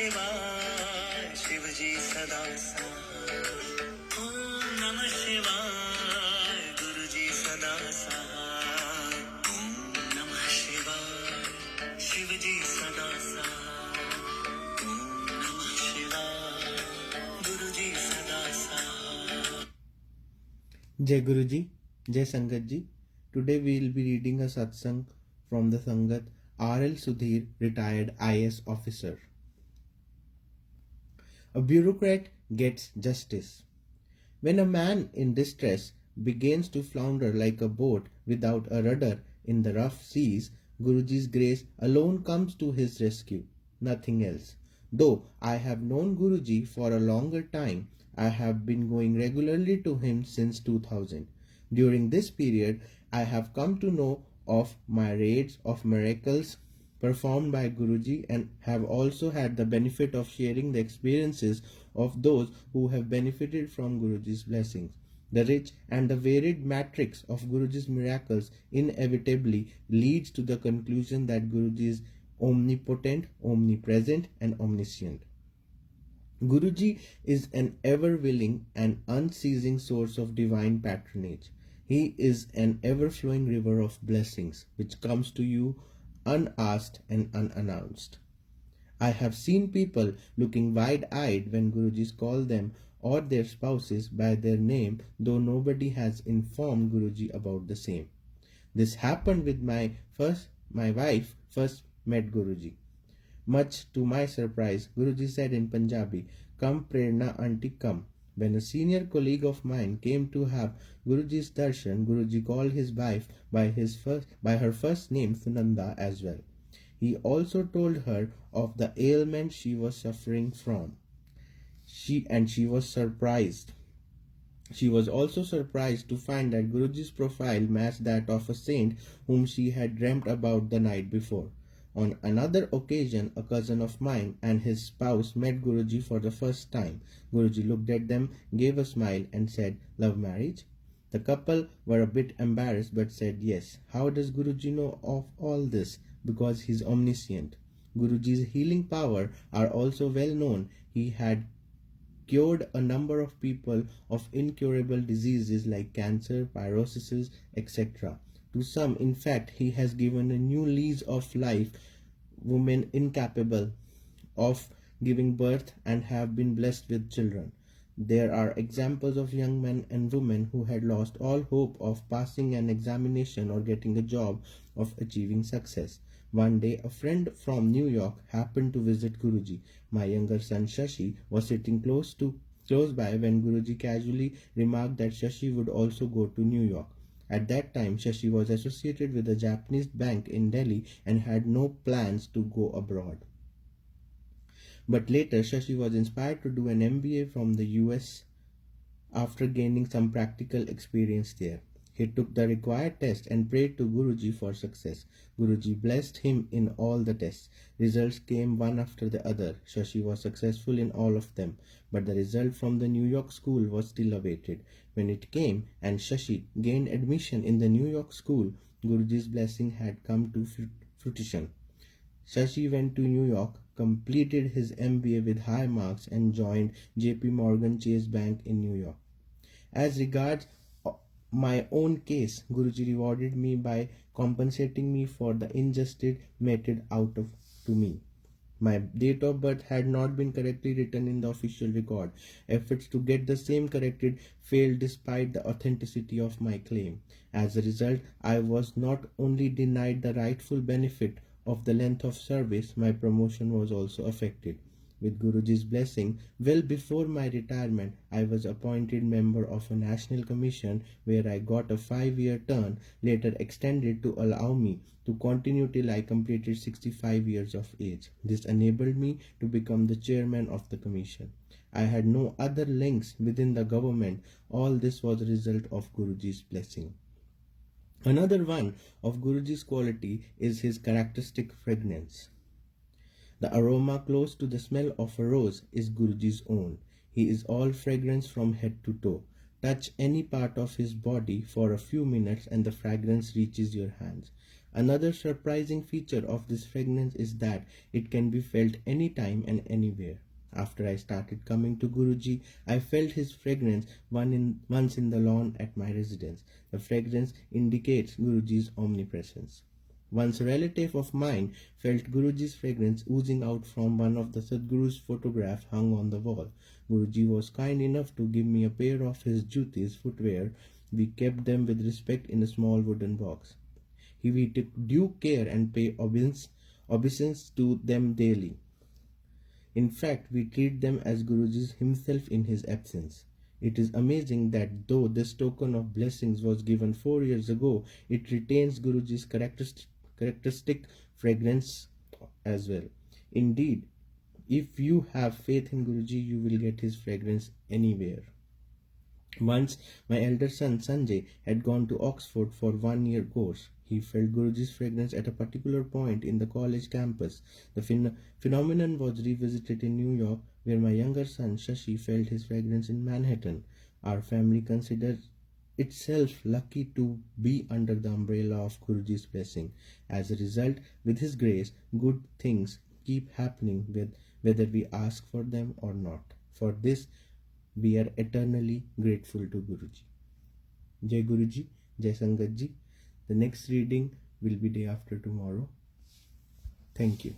शिवाय शिवजी सदा सहाय ओम नमः शिवाय गुरुजी सदा सहाय ओम नमः शिवाय शिवजी सदा सहाय ओम नमः शिवाय गुरुजी सदा सहाय. Jai Guruji, Jai Sangat Ji. Today we will be reading a satsang from the Sangat R.L. Sudhir, retired IS officer. A bureaucrat gets justice. When a man in distress begins to flounder like a boat without a rudder in the rough seas, Guruji's grace alone comes to his rescue, nothing else. Though I have known Guruji for a longer time, I have been going regularly to him since 2000. During this period, I have come to know of myriads of miracles performed by Guruji and have also had the benefit of sharing the experiences of those who have benefited from Guruji's blessings. The rich and the varied matrix of Guruji's miracles inevitably leads to the conclusion that Guruji is omnipotent, omnipresent, and omniscient. Guruji is an ever-willing and unceasing source of divine patronage. He is an ever-flowing river of blessings which comes to you unasked and unannounced. I have seen people looking wide-eyed when Gurujis call them or their spouses by their name, though nobody has informed Guruji about the same. This happened with my wife first met Guruji. Much to my surprise, Guruji said in Punjabi, "Come Prerna auntie, come." When a senior colleague of mine came to have Guruji's darshan, Guruji called his wife by her first name Sunanda as well. He also told her of the ailment she was suffering from. She was surprised. She was also surprised to find that Guruji's profile matched that of a saint whom she had dreamt about the night before. On another occasion, a cousin of mine and his spouse met Guruji for the first time. Guruji looked at them, gave a smile and said, "Love marriage?" The couple were a bit embarrassed but said yes. How does Guruji know of all this? Because he is omniscient. Guruji's healing power are also well known. He had cured a number of people of incurable diseases like cancer, pyrosis, etc. To some, in fact, he has given a new lease of life, women incapable of giving birth and have been blessed with children. There are examples of young men and women who had lost all hope of passing an examination or getting a job, of achieving success. One day, a friend from New York happened to visit Guruji. My younger son Shashi was sitting close by when Guruji casually remarked that Shashi would also go to New York. At that time, Shashi was associated with a Japanese bank in Delhi and had no plans to go abroad. But later, Shashi was inspired to do an MBA from the US after gaining some practical experience there. He took the required test and prayed to Guruji for success. Guruji blessed him in all the tests. Results came one after the other. Shashi was successful in all of them, but the result from the New York school was still awaited. When it came and Shashi gained admission in the New York school, Guruji's blessing had come to fruition. Shashi went to New York, completed his MBA with high marks and joined JP Morgan Chase Bank in New York. As regards my own case, Guruji rewarded me by compensating me for the injustice meted out to me. My date of birth had not been correctly written in the official record. Efforts to get the same corrected failed despite the authenticity of my claim. As a result, I was not only denied the rightful benefit of the length of service, my promotion was also affected. With Guruji's blessing, well before my retirement, I was appointed member of a national commission where I got a 5-year term, later extended to allow me to continue till I completed 65 years of age. This enabled me to become the chairman of the commission. I had no other links within the government. All this was a result of Guruji's blessing. Another one of Guruji's quality is his characteristic fragrance. The aroma close to the smell of a rose is Guruji's own. He is all fragrance from head to toe. Touch any part of his body for a few minutes and the fragrance reaches your hands. Another surprising feature of this fragrance is that it can be felt anytime and anywhere. After I started coming to Guruji, I felt his fragrance once in the lawn at my residence. The fragrance indicates Guruji's omnipresence. Once a relative of mine felt Guruji's fragrance oozing out from one of the Sadguru's photographs hung on the wall. Guruji was kind enough to give me a pair of his jutis footwear. We kept them with respect in a small wooden box. We took due care and pay obeisance to them daily. In fact, we treat them as Guruji himself in his absence. It is amazing that though this token of blessings was given 4 years ago, it retains Guruji's characteristic fragrance as well. Indeed, if you have faith in Guruji, you will get his fragrance anywhere. Once, my elder son Sanjay had gone to Oxford for 1 year course. He felt Guruji's fragrance at a particular point in the college campus. The phenomenon was revisited in New York, where my younger son Shashi felt his fragrance in Manhattan. Our family considers itself lucky to be under the umbrella of Guruji's blessing. As a result, with his grace, good things keep happening whether we ask for them or not. For this, we are eternally grateful to Guruji. Jai Guruji, Jai Sangat Ji. The next reading will be day after tomorrow. Thank you.